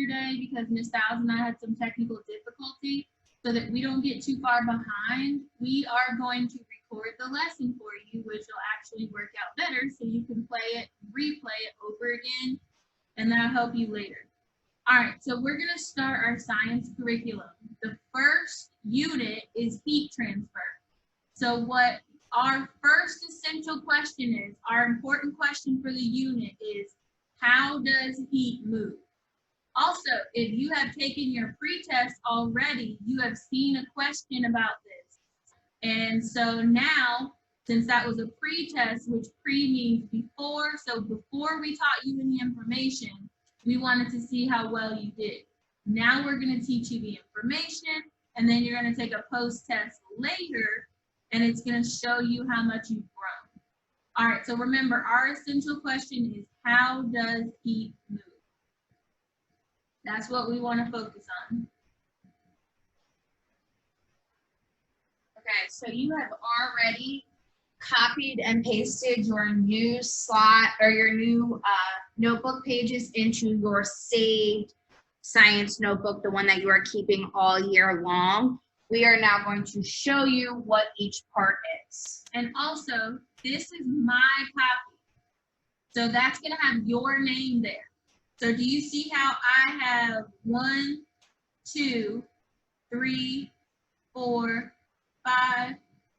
yesterday because Miss Styles and I had some technical difficulty. So that we don't get too far behind, we are going to record the lesson for you, which will actually work out better so you can play it, replay it over again, and that'll help you later. All right, so we're going to start our science curriculum. The first unit is heat transfer. So what our first essential question is, our important question for the unit is, how does heat move? Also, if you have taken your pre-test already, you have seen a question about this. And so now, since that was a pre-test, which pre means before, so before we taught you any information, we wanted to see how well you did. Now we're going to teach you the information, and then you're going to take a post-test later, and it's going to show you how much you've grown. All right, so remember, our essential question is, how does heat move? That's what we want to focus on. Okay, so you have already copied and pasted your new slot or your new notebook pages into your saved science notebook, the one that you are keeping all year long. We are now going to show you what each part is. And also, this is my copy. So that's going to have your name there. So do you see how I have 1, 2, 3, 4, 5,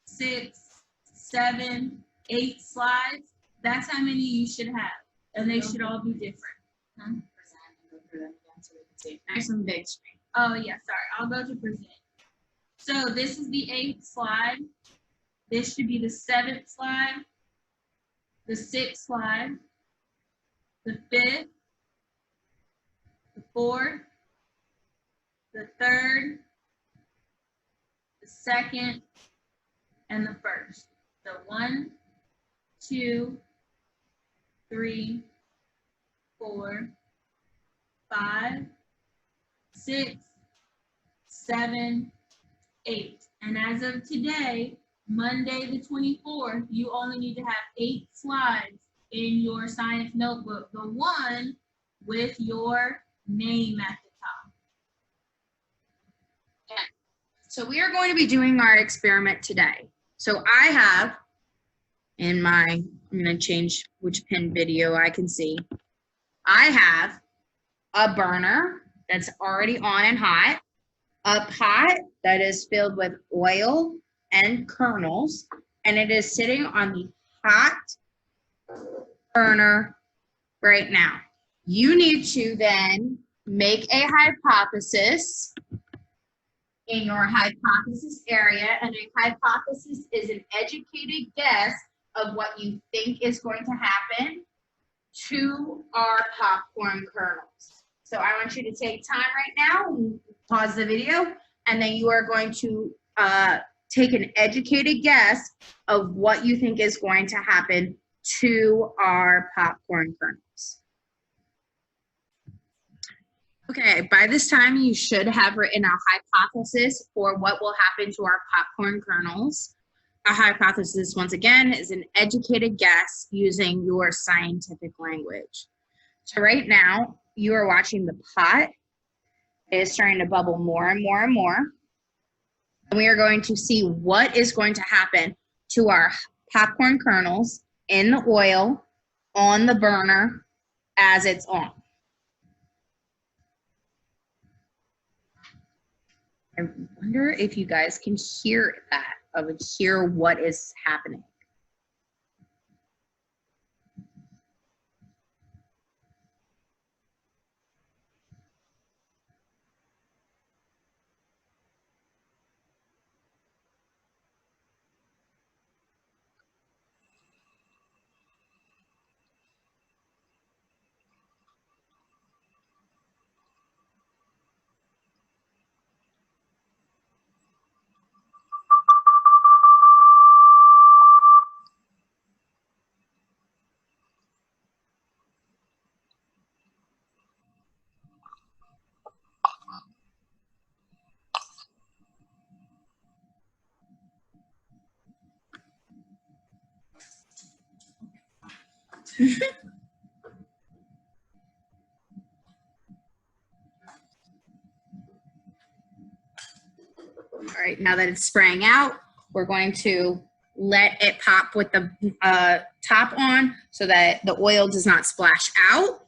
6, 7, 8 slides? That's how many you should have. And they should all be different. Huh? Nice and big screen. Oh yeah, sorry. I'll go to present. So this is the 8th slide. This should be the 7th slide, the 6th slide, the 5th, the 4th, the 3rd, the 2nd, and the 1st. So 1, 2, 3, 4, 5, 6, 7, 8. And as of today, Monday the 24th, you only need to have 8 slides in your science notebook, the one with your name at the top. Okay. So we are going to be doing our experiment today. So I have in my, I'm going to change which pin video I can see. I have a burner that's already on and hot, a pot that is filled with oil and kernels, and it is sitting on the hot burner right now. You need to then make a hypothesis in your hypothesis area, and a hypothesis is an educated guess of what you think is going to happen to our popcorn kernels. So I want you to take time right now, pause the video, and then you are going to take an educated guess of what you think is going to happen to our popcorn kernels. Okay, by this time you should have written a hypothesis for what will happen to our popcorn kernels. A hypothesis, once again, is an educated guess using your scientific language. So right now, you are watching the pot. It is starting to bubble more and more and more. And we are going to see what is going to happen to our popcorn kernels in the oil on the burner as it's on. I wonder if you guys can hear that, hear what is happening. All right, now that it's spraying out, we're going to let it pop with the top on so that the oil does not splash out.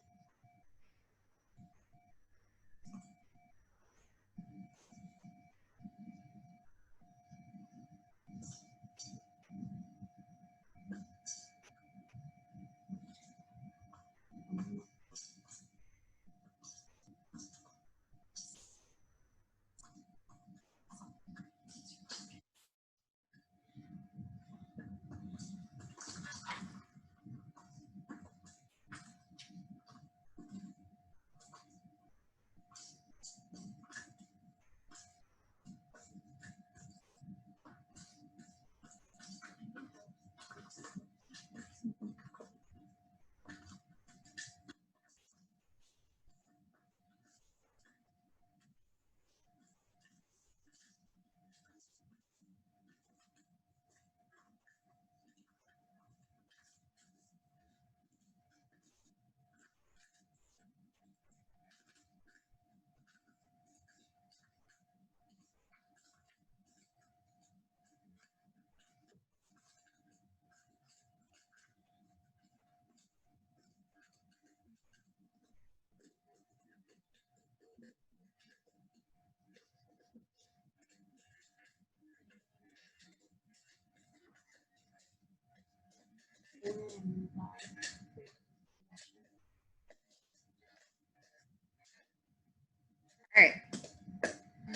All right,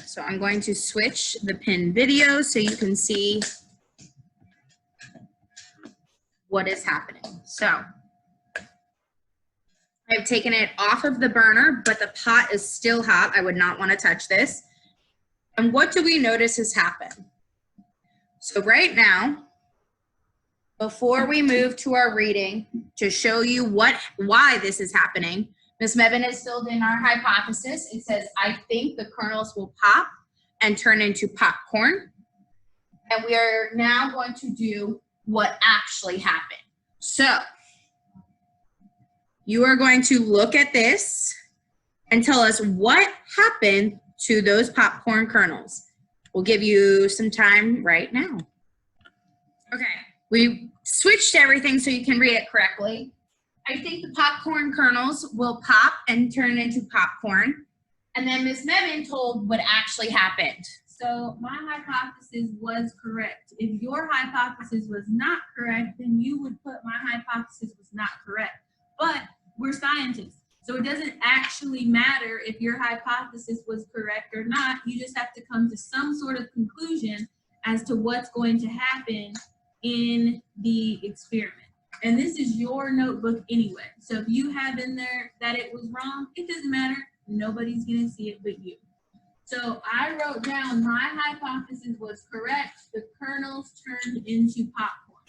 so I'm going to switch the pin video so you can see what is happening. So I've taken it off of the burner, but the pot is still hot. I would not want to touch this. And what do we notice has happened? So right now, before we move to our reading to show you why this is happening, Ms. Mevin has filled in our hypothesis. It says, I think the kernels will pop and turn into popcorn. And we are now going to do what actually happened. So you are going to look at this and tell us what happened to those popcorn kernels. We'll give you some time right now. Okay, we switched everything so you can read it correctly. I think the popcorn kernels will pop and turn into popcorn. And then Ms. Mevin told what actually happened. So my hypothesis was correct. If your hypothesis was not correct, then you would put my hypothesis was not correct. But we're scientists, so it doesn't actually matter if your hypothesis was correct or not. You just have to come to some sort of conclusion as to what's going to happen in the experiment. And this is your notebook anyway. So if you have in there that it was wrong, it doesn't matter. Nobody's gonna see it but you. So I wrote down my hypothesis was correct. The kernels turned into popcorn.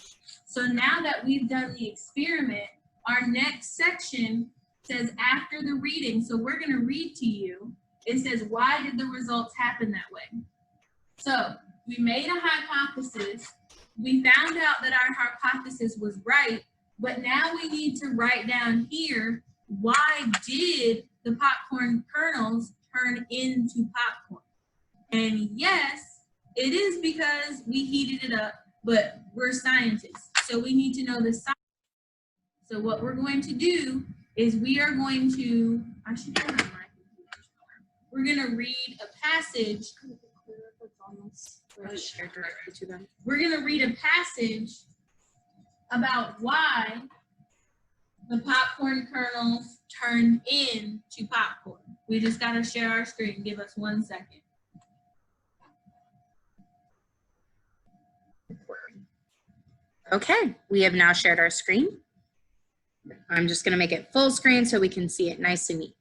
So now that we've done the experiment, our next section says after the reading. So we're gonna read to you. It says, why did the results happen that way? So we made a hypothesis. We found out that our hypothesis was right, but now we need to write down here, why did the popcorn kernels turn into popcorn? And yes, it is because we heated it up, but we're scientists, so we need to know the science. So what we're going to do is we are going to, we're going to read a passage. We're going to read a passage about why the popcorn kernels turned into popcorn. We just got to share our screen. Give us 1 second. Okay, we have now shared our screen. I'm just going to make it full screen so we can see it nice and neat.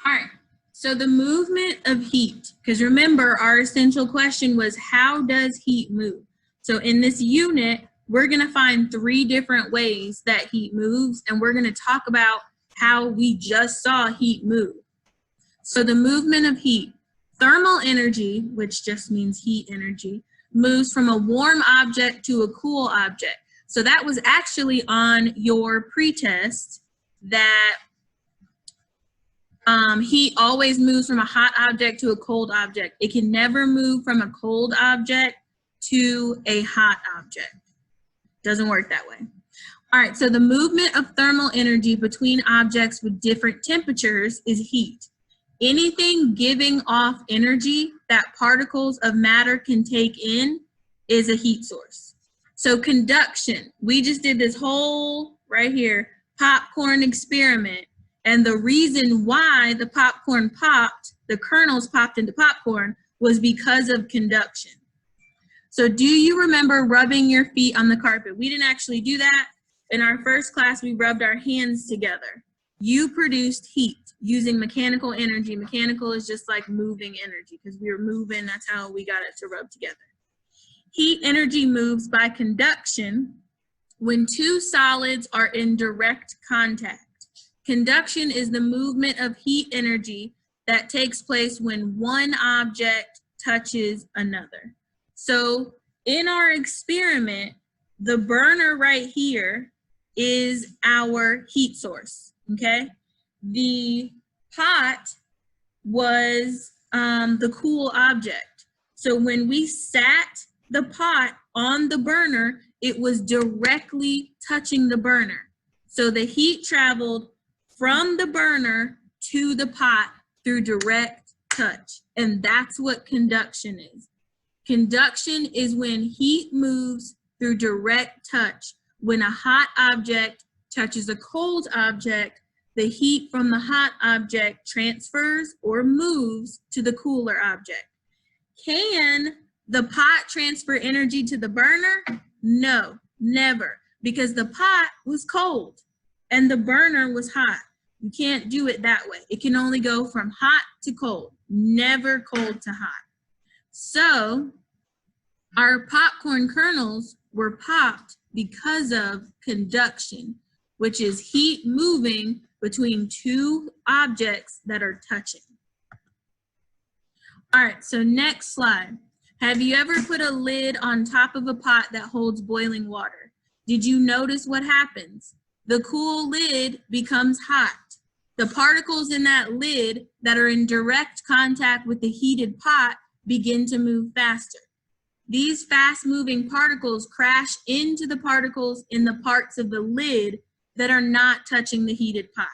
All right. So the movement of heat, because remember our essential question was how does heat move? So in this unit, we're going to find 3 different ways that heat moves, and we're going to talk about how we just saw heat move. So the movement of heat, thermal energy, which just means heat energy, moves from a warm object to a cool object. So that was actually on your pretest that Heat always moves from a hot object to a cold object. It can never move from a cold object to a hot object. Doesn't work that way. All right, so the movement of thermal energy between objects with different temperatures is heat. Anything giving off energy that particles of matter can take in is a heat source. So conduction, we just did this whole, right here, popcorn experiment. And the reason why the popcorn popped, the kernels popped into popcorn, was because of conduction. So do you remember rubbing your feet on the carpet? We didn't actually do that. In our first class, we rubbed our hands together. You produced heat using mechanical energy. Mechanical is just like moving energy because we were moving, that's how we got it to rub together. Heat energy moves by conduction when two solids are in direct contact. Conduction is the movement of heat energy that takes place when one object touches another. So in our experiment, the burner right here is our heat source, okay? The pot was the cool object. So when we sat the pot on the burner, it was directly touching the burner. So the heat traveled from the burner to the pot through direct touch. And that's what conduction is. Conduction is when heat moves through direct touch. When a hot object touches a cold object, the heat from the hot object transfers or moves to the cooler object. Can the pot transfer energy to the burner? No, never, because the pot was cold and the burner was hot. You can't do it that way. It can only go from hot to cold, never cold to hot. So our popcorn kernels were popped because of conduction, which is heat moving between two objects that are touching. All right, so next slide. Have you ever put a lid on top of a pot that holds boiling water? Did you notice what happens? The cool lid becomes hot. The particles in that lid that are in direct contact with the heated pot begin to move faster. These fast-moving particles crash into the particles in the parts of the lid that are not touching the heated pot.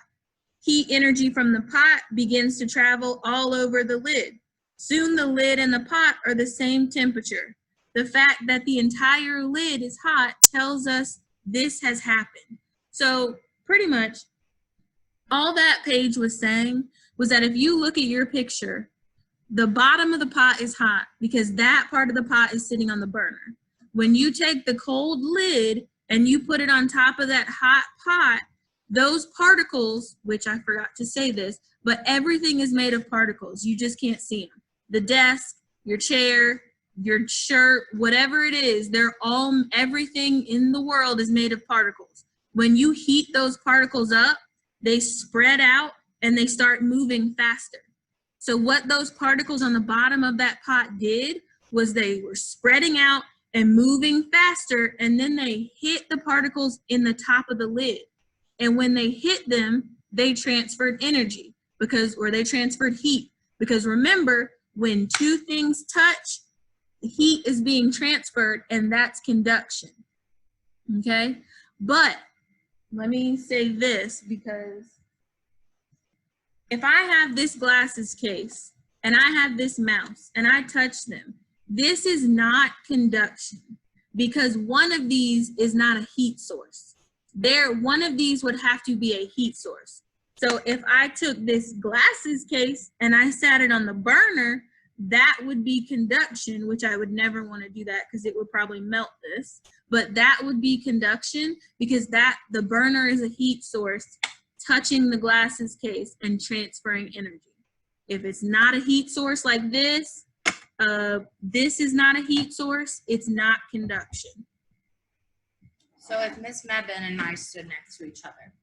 Heat energy from the pot begins to travel all over the lid. Soon the lid and the pot are the same temperature. The fact that the entire lid is hot tells us this has happened. So pretty much all that page was saying was that if you look at your picture, the bottom of the pot is hot because that part of the pot is sitting on the burner. When you take the cold lid and you put it on top of that hot pot, those particles, which I forgot to say this, but everything is made of particles. You just can't see them. The desk, your chair, your shirt, whatever it is, everything in the world is made of particles. When you heat those particles up, they spread out and they start moving faster. So what those particles on the bottom of that pot did was they were spreading out and moving faster, and then they hit the particles in the top of the lid. And when they hit them, they transferred energy or they transferred heat. Because remember, when two things touch, the heat is being transferred, and that's conduction. Okay? But let me say this, because if I have this glasses case and I have this mouse and I touch them, this is not conduction because one of these is not a heat source. One of these would have to be a heat source. So if I took this glasses case and I sat it on the burner, that would be conduction, which I would never want to do that because it would probably melt this. But that would be conduction because the burner is a heat source touching the glasses case and transferring energy. If it's not a heat source like this is not a heat source, it's not conduction. So if Miss Mebane and I stood next to each other,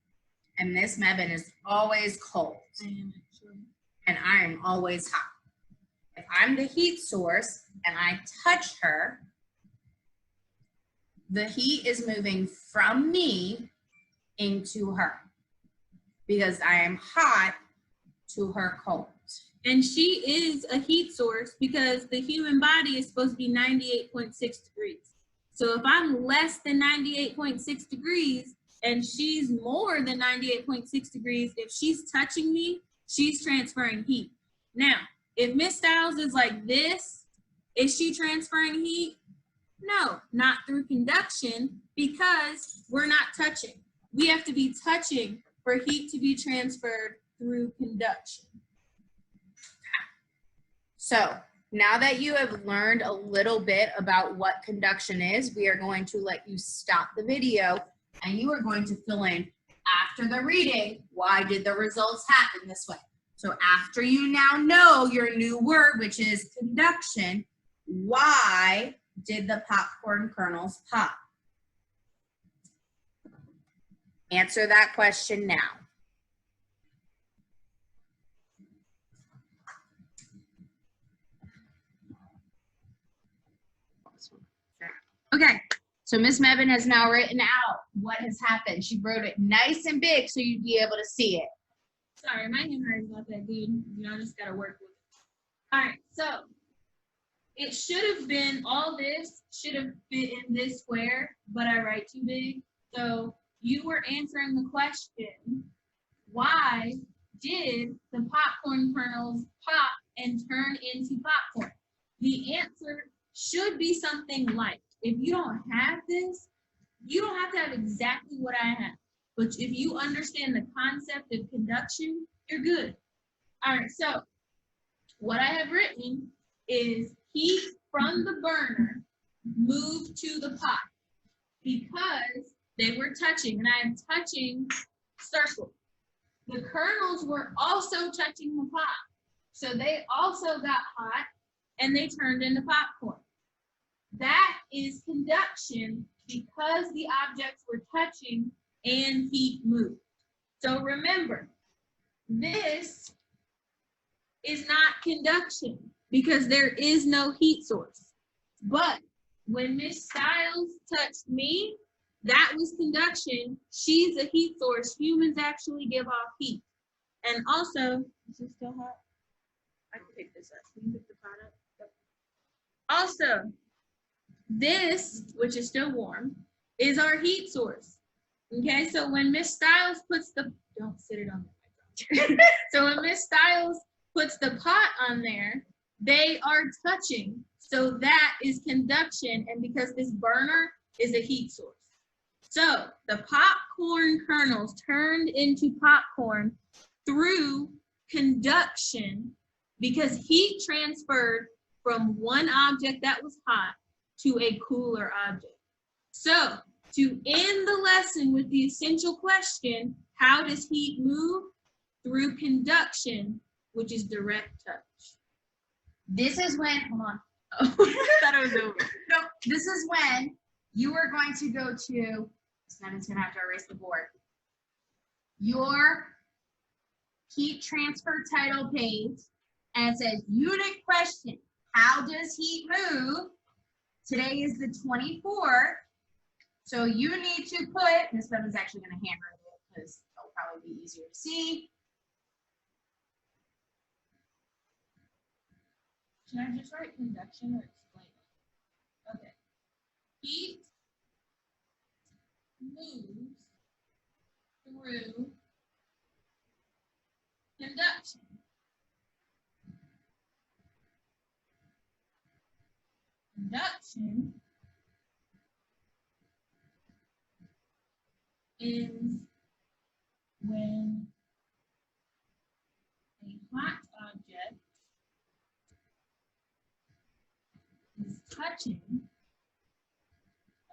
and Miss Mebane is always cold, and I am always hot. If I'm the heat source and I touch her, the heat is moving from me into her because I am hot to her cold. And she is a heat source because the human body is supposed to be 98.6 degrees. So if I'm less than 98.6 degrees and she's more than 98.6 degrees, if she's touching me, she's transferring heat. Now, if Miss Styles is like this, is she transferring heat? No, not through conduction because we're not touching. We have to be touching for heat to be transferred through conduction. So now that you have learned a little bit about what conduction is, we are going to let you stop the video and you are going to fill in after the reading, why did the results happen this way? So after you now know your new word, which is conduction, why did the popcorn kernels pop? Answer that question now. Okay, so Miss Mevin has now written out what has happened. She wrote it nice and big so you'd be able to see it. Sorry, my handwriting's not that good. You know, I just gotta work with it. All right, so it should have been, all this should have fit in this square, but I write too big. So you were answering the question, why did the popcorn kernels pop and turn into popcorn? The answer should be something like, if you don't have this, you don't have to have exactly what I have. But if you understand the concept of conduction, you're good. All right, so what I have written is heat from the burner moved to the pot because they were touching, and I am touching circle. The kernels were also touching the pot, so they also got hot and they turned into popcorn. That is conduction because the objects were touching and heat moved. So remember, this is not conduction because there is no heat source. But when Miss Styles touched me, that was conduction. She's a heat source. Humans actually give off heat. And also, is it still hot? I can pick this up. Can you pick the pot up? Yep. Also, this, which is still warm, is our heat source. Okay, so when Miss Styles puts the, don't sit it on the so when Miss Styles puts the pot on there, they are touching. So that is conduction, and because this burner is a heat source. So the popcorn kernels turned into popcorn through conduction because heat transferred from one object that was hot to a cooler object. So to end the lesson with the essential question, how does heat move? Through conduction, which is direct touch. This is when, hold on. Oh, I thought it was over. No, this is when you are going to go to, Snevin's gonna have to erase the board, your heat transfer title page, and it says unit question, how does heat move? Today is the 24th, so you need to put, Ms. Bevan's actually gonna handwrite it because it'll probably be easier to see. Should I just write conduction or explain it? Okay. Heat moves through conduction. Conduction is when a hot object is touching.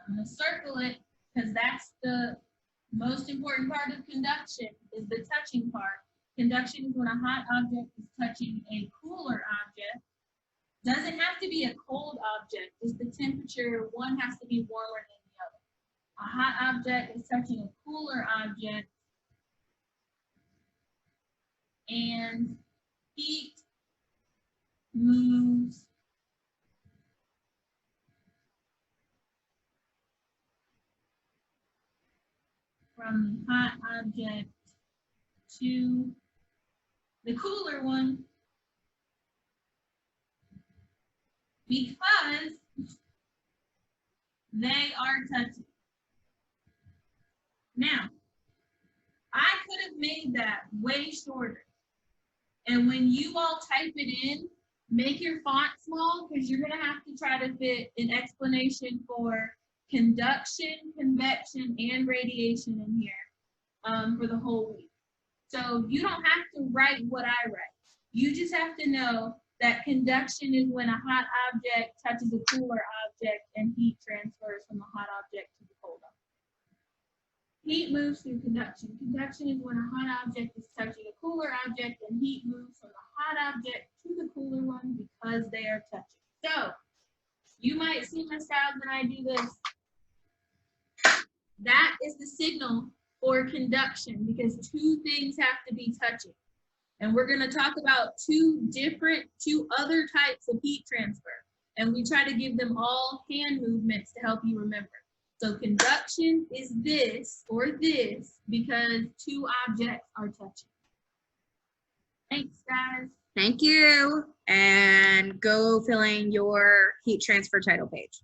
I'm going to circle it because that's the most important part of conduction is the touching part. Conduction is when a hot object is touching a cooler object. Doesn't have to be a cold object, just the temperature, one has to be warmer than the other. A hot object is touching a cooler object, and heat moves from the hot object to the cooler one because they are touching. Now, I could have made that way shorter. And when you all type it in, make your font small because you're going to have to try to fit an explanation for conduction, convection, and radiation in here for the whole week. So you don't have to write what I write. You just have to know that conduction is when a hot object touches a cooler object and heat transfers from the hot object to the cold object. Heat moves through conduction. Conduction is when a hot object is touching a cooler object and heat moves from the hot object to the cooler one because they are touching. So you might see my style when I do this. That is the signal for conduction because two things have to be touching. And we're going to talk about two other types of heat transfer. And we try to give them all hand movements to help you remember. So conduction is this or this because two objects are touching. Thanks, guys. Thank you. And go fill in your heat transfer title page.